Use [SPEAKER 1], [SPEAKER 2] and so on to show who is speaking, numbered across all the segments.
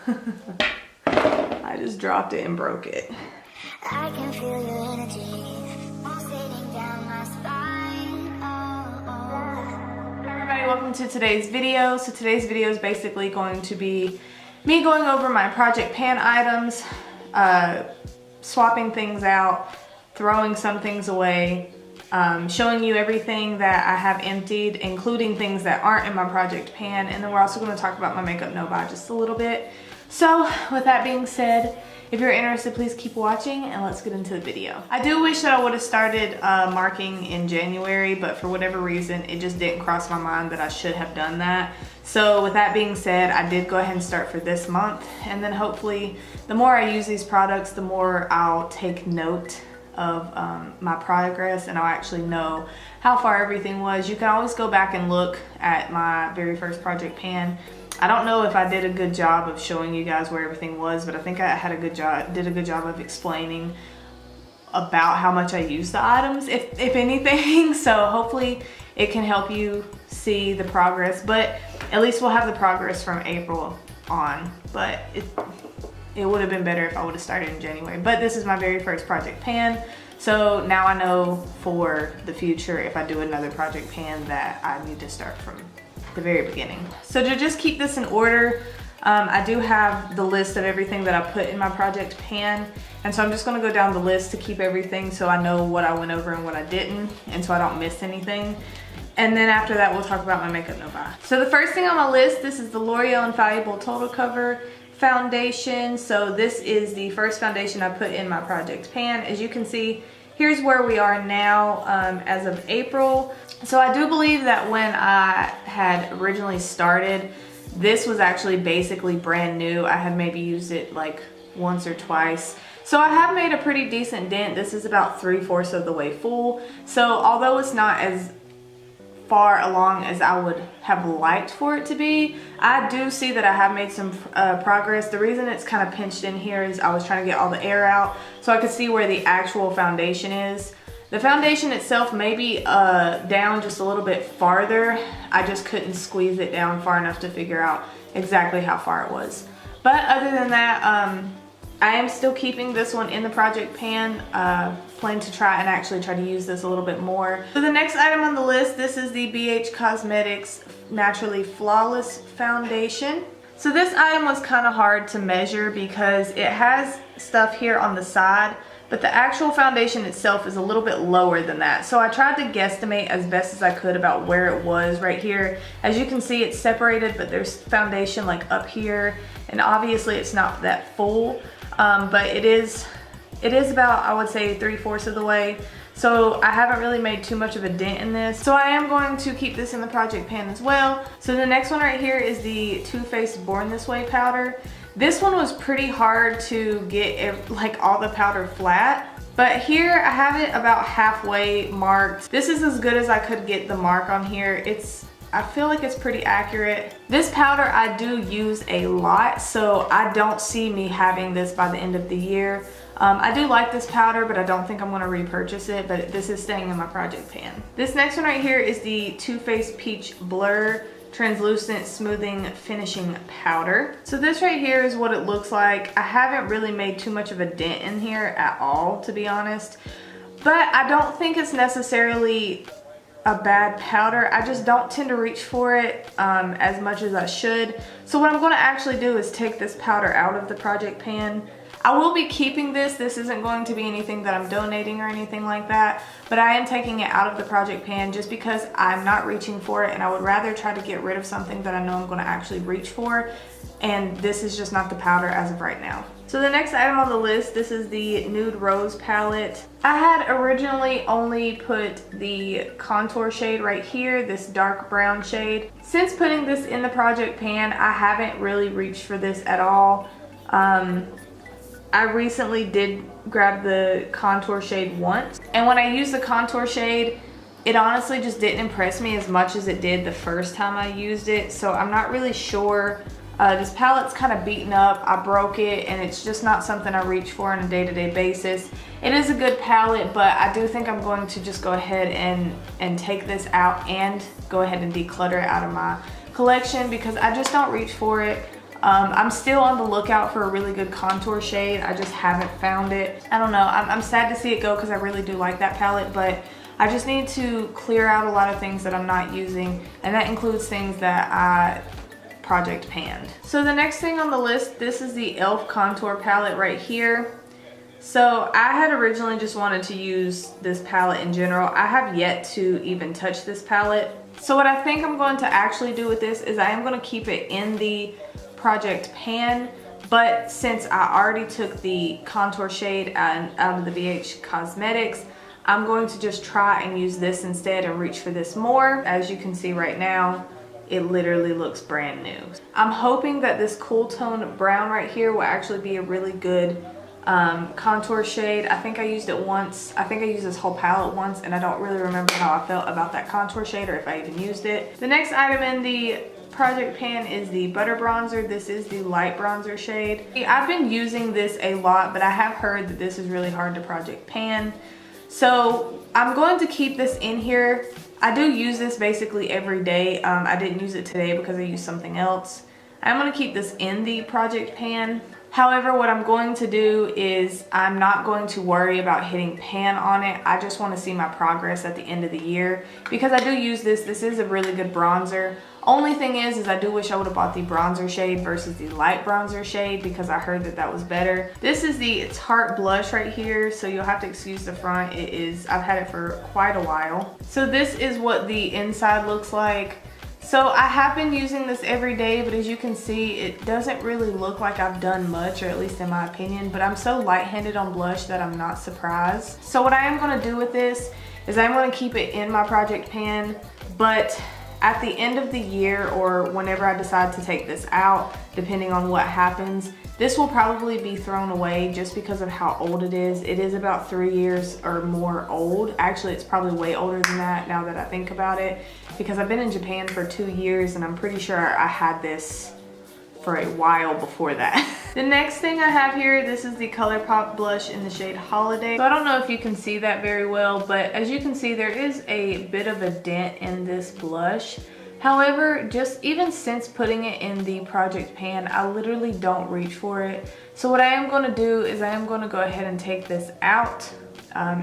[SPEAKER 1] I just dropped it and broke it.
[SPEAKER 2] I can feel your energy pulsating down my spine.
[SPEAKER 1] Hey everybody, welcome to today's video. So today's video is basically going to be me going over my project pan items, swapping things out, throwing some things away, showing you everything that I have emptied, including things that aren't in my project pan, and then we're also going to talk about my makeup no buy just a little bit. So with that being said, if you're interested, please keep watching and let's get into the video. I do wish that I would have started marking in January, but for whatever reason it just didn't cross my mind that I should have done that. So with that being said, I did go ahead and start for this month, and then hopefully the more I use these products, the more I'll take note of my progress and I'll actually know how far everything was. You can always go back and look at my very first project pan. I don't know if I did a good job of showing you guys where everything was, but I think I had a good job, did a good job of explaining about how much I use the items, if anything. So hopefully it can help you see the progress, but at least we'll have the progress from April on. But it would have been better if I would have started in January. But this is my very first project pan, so now I know for the future if I do another project pan that I need to start from the very beginning. So to just keep this in order, I do have the list of everything that I put in my project pan, and so I'm just going to go down the list to keep everything so I know what I went over and what I didn't, and so I don't miss anything. And then after that we'll talk about my makeup no buy. So the first thing on my list, this is the L'Oreal Infallible Total Cover foundation. So this is the first foundation I put in my project pan. As you can see, here's where we are now as of April. So I do believe that when I had originally started, this was actually basically brand new. I had maybe used it like once or twice. So I have made a pretty decent dent. This is about 3/4 of the way full. So although it's not as far along as I would have liked for it to be, I do see that I have made some progress. The reason it's kind of pinched in here is I was trying to get all the air out so I could see where the actual foundation is. The foundation itself may be down just a little bit farther. I just couldn't squeeze it down far enough to figure out exactly how far it was. But other than that, I am still keeping this one in the project pan. Plan to try and actually try to use this a little bit more. So the next item on the list, this is the BH Cosmetics Naturally Flawless Foundation. So this item was kind of hard to measure because it has stuff here on the side, but the actual foundation itself is a little bit lower than that. So I tried to guesstimate as best as I could about where it was right here. As you can see, it's separated, but there's foundation like up here, and obviously it's not that full, but it is about, I would say, 3/4 of the way. So I haven't really made too much of a dent in this. So I am going to keep this in the project pan as well. So the next one right here is the Too Faced Born This Way powder. This one was pretty hard to get like all the powder flat, but here I have it about halfway marked. This is as good as I could get the mark on here. I feel like it's pretty accurate. This powder I do use a lot, so I don't see me having this by the end of the year. I do like this powder, but I don't think I'm going to repurchase it, but this is staying in my project pan. This next one right here is the Too Faced Peach Blur Translucent Smoothing Finishing Powder. So this right here is what it looks like. I haven't really made too much of a dent in here at all, to be honest, but I don't think it's necessarily a bad powder. I just don't tend to reach for it as much as I should. So what I'm going to actually do is take this powder out of the project pan. I will be keeping this. This isn't going to be anything that I'm donating or anything like that, but I am taking it out of the project pan just because I'm not reaching for it, and I would rather try to get rid of something that I know I'm going to actually reach for, and this is just not the powder as of right now. So the next item on the list, this is the Nude Rose palette. I had originally only put the contour shade right here, this dark brown shade. Since putting this in the project pan, I haven't really reached for this at all. I recently did grab the contour shade once, and when I used the contour shade, it honestly just didn't impress me as much as it did the first time I used it, so I'm not really sure. This palette's kind of beaten up. I broke it, and it's just not something I reach for on a day-to-day basis. It is a good palette, but I do think I'm going to just go ahead and take this out and go ahead and declutter it out of my collection because I just don't reach for it. I'm still on the lookout for a really good contour shade. I just haven't found it. I don't know, I'm sad to see it go because I really do like that palette, but I just need to clear out a lot of things that I'm not using, and that includes things that I project panned. So the next thing on the list, this is the e.l.f. contour palette right here. So I had originally just wanted to use this palette in general. I have yet to even touch this palette. So what I think I'm going to actually do with this is I am going to keep it in the project pan, but since I already took the contour shade out of the BH Cosmetics, I'm going to just try and use this instead and reach for this more. As you can see right now, it literally looks brand new. I'm hoping that this cool tone brown right here will actually be a really good contour shade. I think I used it once. I think I used this whole palette once, and I don't really remember how I felt about that contour shade or if I even used it. The next item in the project pan is the butter bronzer. This is the light bronzer shade. I've been using this a lot, but I have heard that this is really hard to project pan. So I'm going to keep this in here. I do use this basically every day. I didn't use it today because I used something else. I'm going to keep this in the project pan. However, what I'm going to do is I'm not going to worry about hitting pan on it. I just want to see my progress at the end of the year because I do use this. This is a really good bronzer. Only thing is I do wish I would have bought the bronzer shade versus the light bronzer shade because I heard that that was better. This is the Tarte blush right here, so you'll have to excuse the front. I've had it for quite a while. So this is what the inside looks like. So I have been using this every day, but as you can see, it doesn't really look like I've done much, or at least in my opinion, but I'm so light-handed on blush that I'm not surprised. So what I am gonna do with this is I'm gonna keep it in my project pan, but at the end of the year or whenever I decide to take this out, depending on what happens, this will probably be thrown away just because of how old it is. It is about 3 years or more old. Actually, it's probably way older than that now that I think about it, because I've been in Japan for 2 years and I'm pretty sure I had this for a while before that. The next thing I have here, this is the ColourPop blush in the shade Holiday. So I don't know if you can see that very well, but as you can see, there is a bit of a dent in this blush. However, just even since putting it in the project pan, I literally don't reach for it. So what I am going to do is I am going to go ahead and take this out.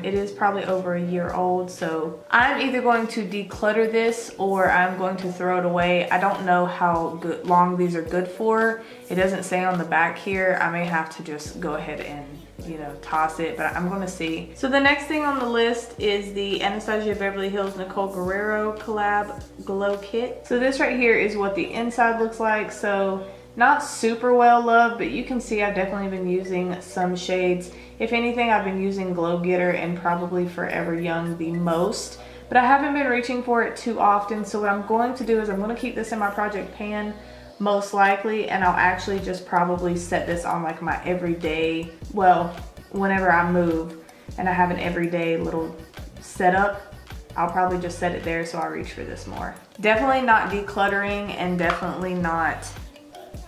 [SPEAKER 1] It is probably over a year old, so I'm either going to declutter this or I'm going to throw it away. I don't know how long these are good for. It doesn't say on the back here. I may have to just go ahead and, you know, toss it, but I'm gonna see. So the next thing on the list is the Anastasia Beverly Hills Nicole Guerrero collab glow kit. So this right here is what the inside looks like. So not super well loved, but you can see I've definitely been using some shades. If anything, I've been using Glow Getter and probably Forever Young the most, but I haven't been reaching for it too often. So what I'm going to do is I'm going to keep this in my project pan most likely, and I'll actually just probably set this on like my everyday, well, whenever I move and I have an everyday little setup, I'll probably just set it there so I reach for this more. Definitely not decluttering and definitely not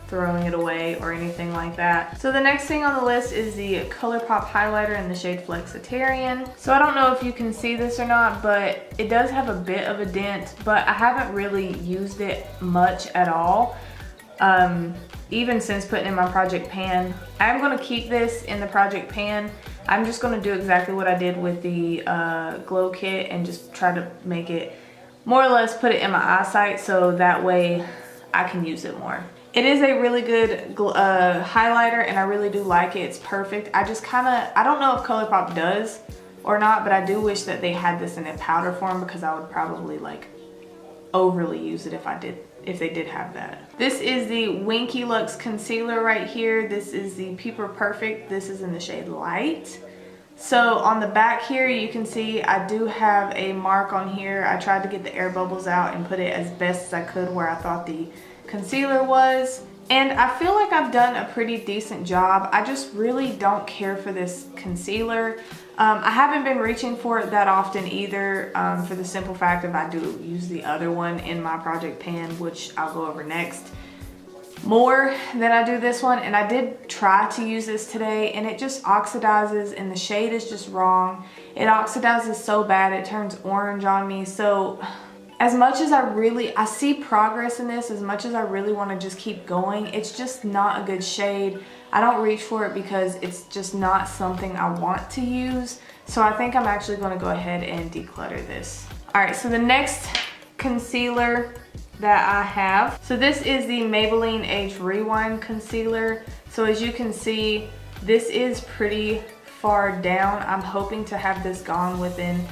[SPEAKER 1] throwing it away or anything like that. So the next thing on the list is the ColourPop highlighter in the shade Flexitarian. So I don't know if you can see this or not, but it does have a bit of a dent, but I haven't really used it much at all. Even since putting in my project pan. I'm going to keep this in the project pan. I'm just going to do exactly what I did with the glow kit and just try to make it more or less put it in my eyesight so that way I can use it more. It is a really good highlighter and I really do like it. It's perfect. I just I don't know if ColourPop does or not, but I do wish that they had this in a powder form because I would probably like overly use it if they did have that. This is the Winky Lux concealer right here. This is the Peeper Perfect. This is in the shade Light. So on the back here, you can see I do have a mark on here. I tried to get the air bubbles out and put it as best as I could where I thought the concealer was. And I feel like I've done a pretty decent job. I just really don't care for this concealer. I haven't been reaching for it that often either, for the simple fact that I do use the other one in my project pan, which I'll go over next, more than I do this one. And I did try to use this today and it just oxidizes and the shade is just wrong. It oxidizes so bad it turns orange on me. So as much as I see progress in this, as much as I really want to just keep going, it's just not a good shade. I don't reach for it because it's just not something I want to use. So I think I'm actually going to go ahead and declutter this. All right, so the next concealer that I have, so this is the Maybelline Age Rewind concealer. So as you can see, this is pretty far down. I'm hoping to have this gone within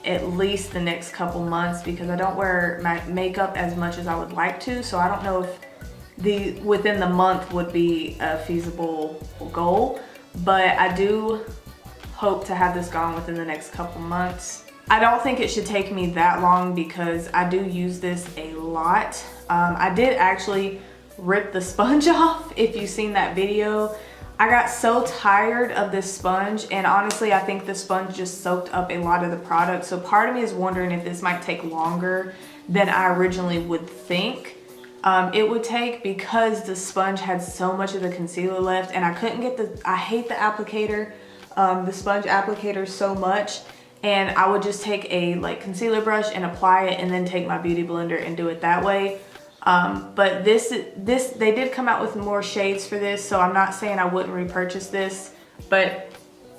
[SPEAKER 1] at least the next couple months because I don't wear my makeup as much as I would like to. So I don't know if within the month would be a feasible goal, but I do hope to have this gone within the next couple months. I don't think it should take me that long because I do use this a lot. I did actually rip the sponge off if you've seen that video. I got so tired of this sponge, and honestly I think the sponge just soaked up a lot of the product. So part of me is wondering if this might take longer than I originally would think it would take, because the sponge had so much of the concealer left, and I couldn't get I hate the applicator, the sponge applicator so much, and I would just take a concealer brush and apply it and then take my beauty blender and do it that way. But they did come out with more shades for this, so I'm not saying I wouldn't repurchase this, but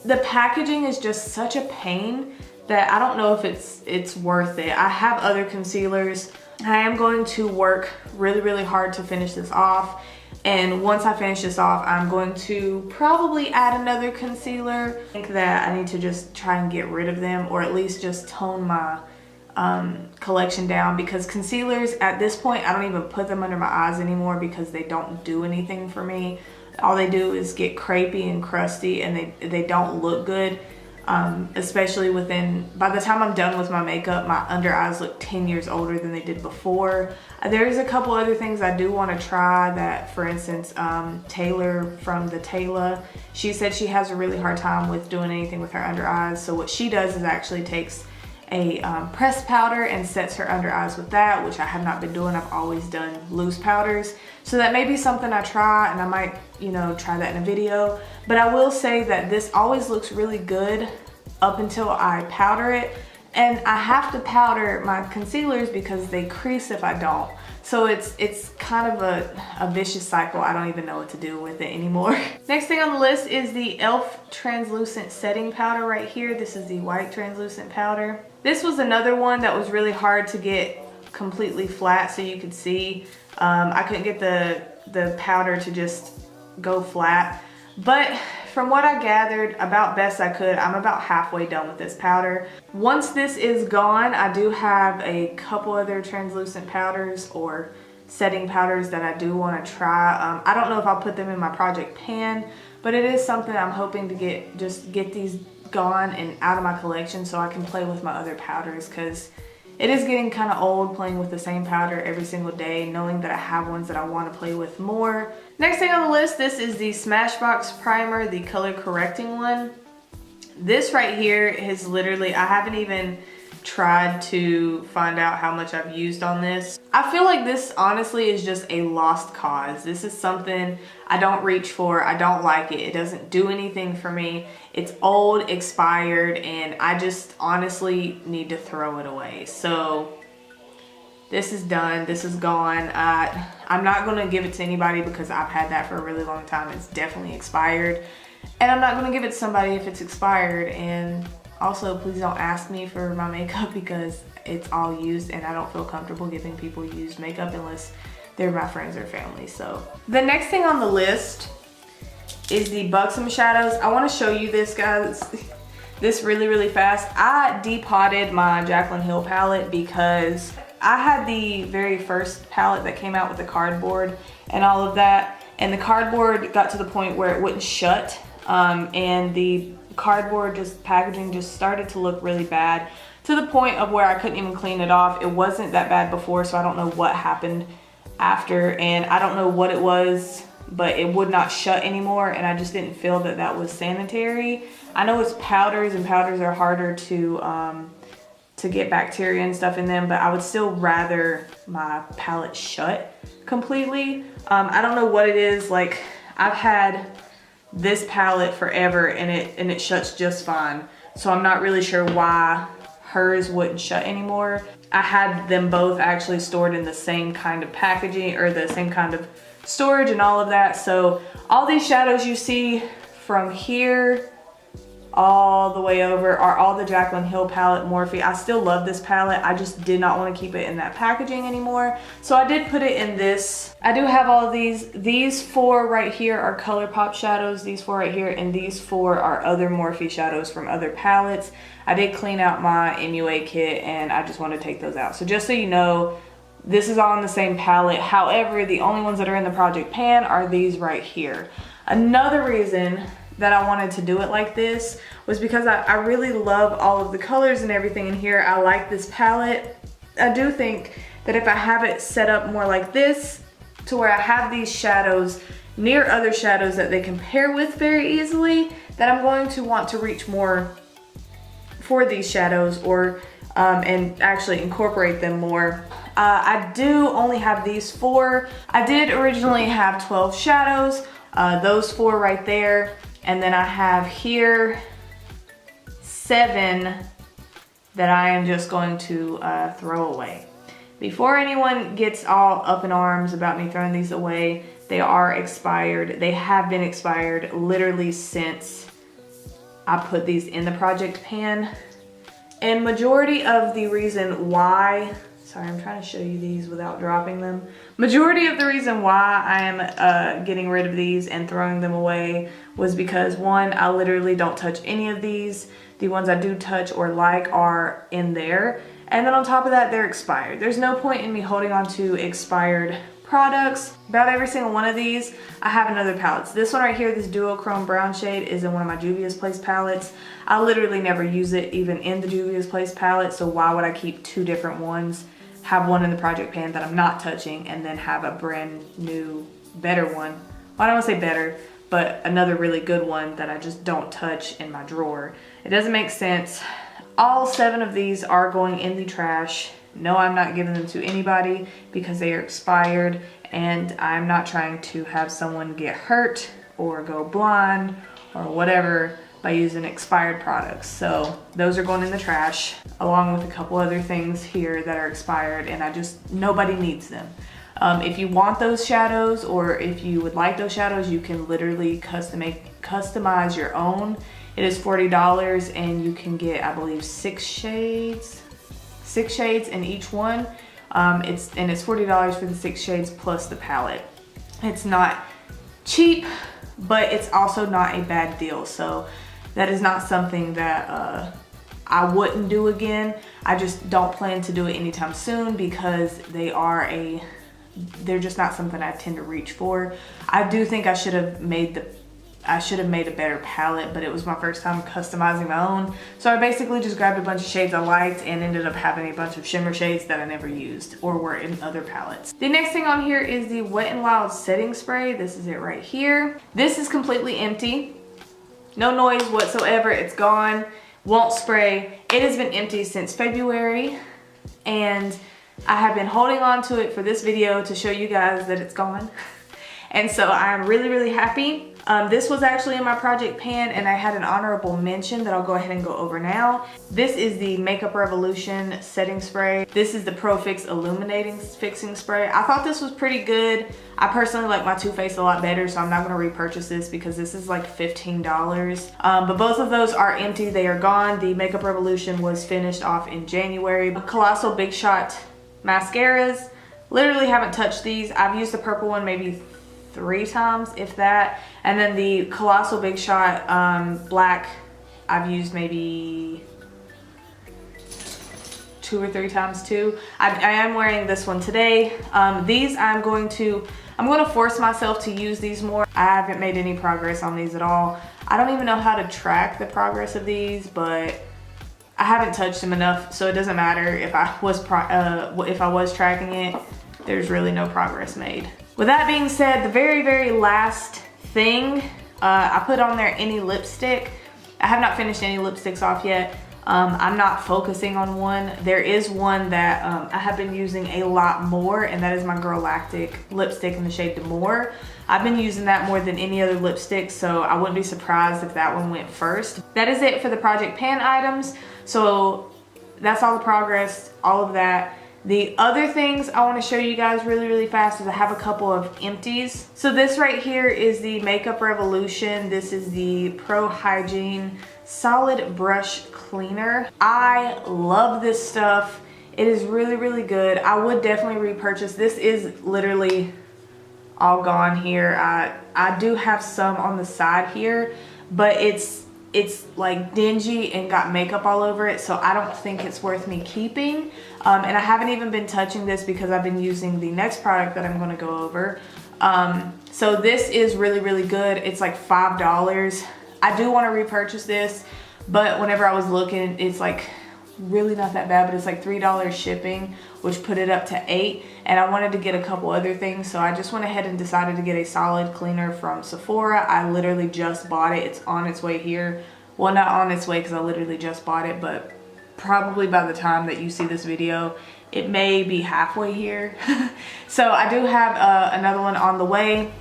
[SPEAKER 1] the packaging is just such a pain that I don't know if it's worth it. I have other concealers. I am going to work really, really hard to finish this off, and once I finish this off, I'm going to probably add another concealer. I think that I need to just try and get rid of them, or at least just tone my collection down, because concealers at this point I don't even put them under my eyes anymore because they don't do anything for me. All they do is get crepey and crusty, and they don't look good, especially by the time I'm done with my makeup, my under eyes look 10 years older than they did before. There's a couple other things I do want to try that, for instance, Taylor from the Taylor, she said she has a really hard time with doing anything with her under eyes. So what she does is actually takes a pressed powder and sets her under eyes with that, which I have not been doing. I've always done loose powders. So that may be something I try, and I might, try that in a video. But I will say that this always looks really good up until I powder it. And I have to powder my concealers because they crease if I don't. So it's kind of a vicious cycle. I don't even know what to do with it anymore. Next thing on the list is the e.l.f. translucent setting powder right here. This is the white translucent powder. This was another one that was really hard to get completely flat so you could see. I couldn't get the powder to just go flat. But from what I gathered, about best I could, I'm about halfway done with this powder. Once this is gone, I do have a couple other translucent powders or setting powders that I do want to try. I don't know if I'll put them in my project pan, but it is something I'm hoping to get these gone and out of my collection so I can play with my other powders, because it is getting kind of old playing with the same powder every single day, knowing that I have ones that I want to play with more. Next thing on the list, this is the Smashbox Primer, the color correcting one. This right here is literally, I haven't even tried to find out how much I've used on this. I feel like this honestly is just a lost cause. This is something I don't reach for. I don't like it. It doesn't do anything for me. It's old, expired, and I just honestly need to throw it away. So this is done. This is gone. I'm not going to give it to anybody because I've had that for a really long time. It's definitely expired. And I'm not going to give it to somebody if it's expired. And also, please don't ask me for my makeup because it's all used, and I don't feel comfortable giving people used makeup unless they're my friends or family. So the next thing on the list is the Boxy shadows. I want to show you this, guys, this really, really fast. I depotted my Jaclyn Hill palette because I had the very first palette that came out with the cardboard and all of that, and the cardboard got to the point where it wouldn't shut, and the cardboard packaging just started to look really bad, to the point of where I couldn't even clean it off. It wasn't that bad before, so I don't know what happened after, and I don't know what it was, but it would not shut anymore, and I just didn't feel that that was sanitary. I know it's powders, and powders are harder to get bacteria and stuff in them, but I would still rather my palette shut completely. I don't know what it is. Like, I've had this palette forever and it shuts just fine, so I'm not really sure why hers wouldn't shut anymore. I had them both actually stored in the same kind of packaging or the same kind of storage and all of that. So all these shadows you see from here all the way over are all the Jaclyn Hill palette Morphe. I still love this palette. I just did not want to keep it in that packaging anymore. So I did put it in this. I do have all of these. These 4 right here are ColourPop shadows. These 4 right here, and these 4 are other Morphe shadows from other palettes. I did clean out my MUA kit and I just want to take those out. So just so you know, this is all in the same palette. However, the only ones that are in the project pan are these right here. Another reason that I wanted to do it like this was because I really love all of the colors and everything in here. I like this palette. I do think that if I have it set up more like this, to where I have these shadows near other shadows that they compare with very easily, that I'm going to want to reach more for these shadows or and actually incorporate them more. I do only have these 4. I did originally have 12 shadows, those 4 right there. And then I have here 7 that I am just going to throw away. Before anyone gets all up in arms about me throwing these away, they are expired. They have been expired literally since I put these in the project pan. And majority of the reason why, sorry, I'm trying to show you these without dropping them. Majority of the reason why I am getting rid of these and throwing them away was because 1, I literally don't touch any of these. The ones I do touch or like are in there. And then on top of that, they're expired. There's no point in me holding on to expired products. About every single one of these, I have another palette. This one right here, this duochrome brown shade, is in one of my Juvia's Place palettes. I literally never use it even in the Juvia's Place palette, so why would I keep 2 different ones? Have one in the project pan that I'm not touching and then have a brand new better one. Well, I don't want to say better, but another really good one that I just don't touch in my drawer. It doesn't make sense. All 7 of these are going in the trash. No, I'm not giving them to anybody because they are expired, and I'm not trying to have someone get hurt or go blind or whatever by using expired products. So those are going in the trash along with a couple other things here that are expired, and nobody needs them. If you want those shadows, or if you would like those shadows, you can literally customize your own. It is $40 and you can get, I believe, 6 shades in each one. It's $40 for the 6 shades plus the palette. It's not cheap, but it's also not a bad deal. So that is not something that I wouldn't do again. I just don't plan to do it anytime soon because they're just not something I tend to reach for. I do think I should have made a better palette, but it was my first time customizing my own. So I basically just grabbed a bunch of shades I liked and ended up having a bunch of shimmer shades that I never used or were in other palettes. The next thing on here is the Wet n Wild setting spray. This is it right here. This is completely empty. No noise whatsoever. It's gone. Won't spray. It has been empty since February, and I have been holding on to it for this video to show you guys that it's gone. And so I'm really, really happy. This was actually in my project pan, and I had an honorable mention that I'll go ahead and go over now. This is the Makeup Revolution setting spray. This is the Pro Fix Illuminating Fixing Spray. I thought this was pretty good. I personally like my Too Faced a lot better, so I'm not gonna repurchase this because this is like $15. But both of those are empty, they are gone. The Makeup Revolution was finished off in January. Colossal Big Shot mascaras. Literally haven't touched these. I've used the purple one maybe 3 times, if that. And then the Colossal Big Shot black, I've used maybe 2 or 3 times too. I am wearing this one today. These I'm going to force myself to use these more. I haven't made any progress on these at all. I don't even know how to track the progress of these, but I haven't touched them enough, so it doesn't matter if I was tracking it. There's really no progress made. With that being said, the very, very last thing, I put on there any lipstick. I have not finished any lipsticks off yet. I'm not focusing on one. There is one that I have been using a lot more, and that is my Girl Lactic lipstick in the shade Demore. I've been using that more than any other lipstick, so I wouldn't be surprised if that one went first. That is it for the project pan items. So that's all the progress, all of that. The other things I want to show you guys really fast is I have a couple of empties. So this right here is the Makeup Revolution. This is the Pro Hygiene Solid Brush Cleaner. I love this stuff. It is really good. I would definitely repurchase. This is literally all gone here. I do have some on the side here, but it's like dingy and got makeup all over it, so I don't think it's worth me keeping. And I haven't even been touching this because I've been using the next product that I'm going to go over. So this is really good. It's like $5. I do want to repurchase this, but whenever I was looking, it's like really not that bad, but it's like $3 shipping, which put it up to $8. And I wanted to get a couple other things, so I just went ahead and decided to get a solid cleaner from Sephora. I literally just bought it. It's on its way here. Well, not on its way because I literally just bought it, but probably by the time that you see this video, it may be halfway here. So I do have another one on the way.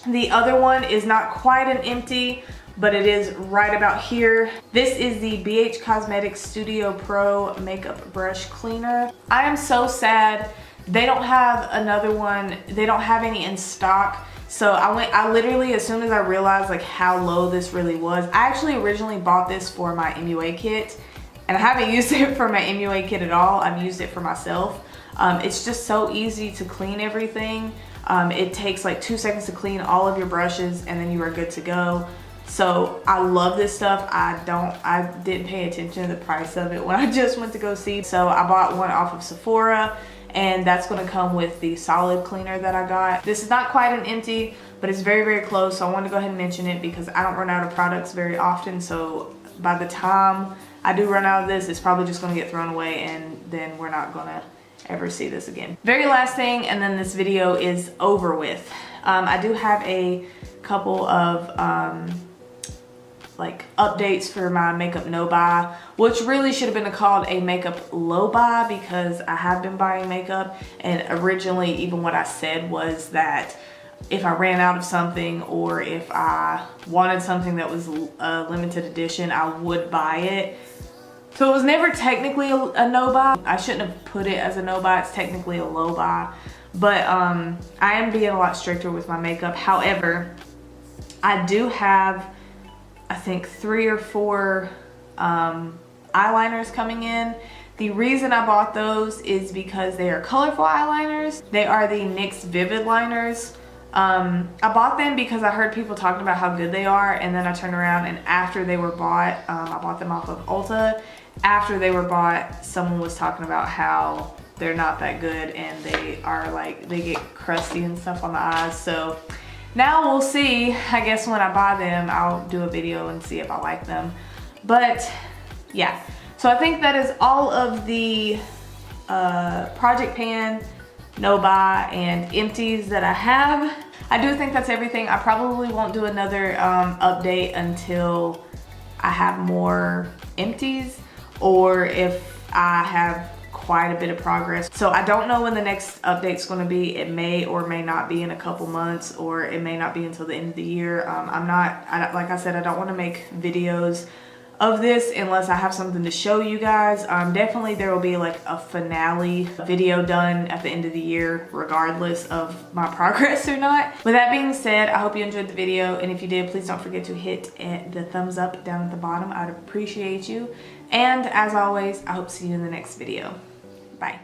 [SPEAKER 1] The other one is not quite an empty, but it is right about here. This is the BH Cosmetics Studio Pro Makeup Brush Cleaner. I am so sad they don't have another one. They don't have any in stock. So I literally, as soon as I realized like how low this really was, I actually originally bought this for my MUA kit, and I haven't used it for my MUA kit at all. I've used it for myself. It's just so easy to clean everything. It takes like 2 seconds to clean all of your brushes and then you are good to go. So I love this stuff. I didn't pay attention to the price of it when I just went to go see. So I bought one off of Sephora, and that's going to come with the solid cleaner that I got. This is not quite an empty, but it's very close. So I wanted to go ahead and mention it because I don't run out of products very often. So by the time I do run out of this, it's probably just going to get thrown away, and then we're not going to ever see this again. Very last thing, and then this video is over with. I do have a couple of like updates for my makeup no buy, which really should have been called a makeup low buy because I have been buying makeup, and originally even what I said was that if I ran out of something or if I wanted something that was a limited edition, I would buy it. So it was never technically a no buy. I shouldn't have put it as a no buy. It's technically a low buy, but I am being a lot stricter with my makeup. However, I do have, I think 3 or 4 eyeliners coming in. The reason I bought those is because they are colorful eyeliners. They are the NYX Vivid Liners. I bought them because I heard people talking about how good they are, and then I turned around and after they were bought, I bought them off of Ulta. After they were bought, someone was talking about how they're not that good and they are like, they get crusty and stuff on the eyes. So now we'll see. I guess when I buy them, I'll do a video and see if I like them. But yeah, so I think that is all of the Project Pan, no buy, and empties that I have. I do think that's everything. I probably won't do another update until I have more empties, or if I have quite a bit of progress. So I don't know when the next update's going to be. It may or may not be in a couple months, or it may not be until the end of the year. Like I said, I don't want to make videos of this unless I have something to show you guys. Definitely there will be like a finale video done at the end of the year, regardless of my progress or not. With that being said, I hope you enjoyed the video, and if you did, please don't forget to hit the thumbs up down at the bottom. I'd appreciate you. And as always, I hope to see you in the next video. Bye.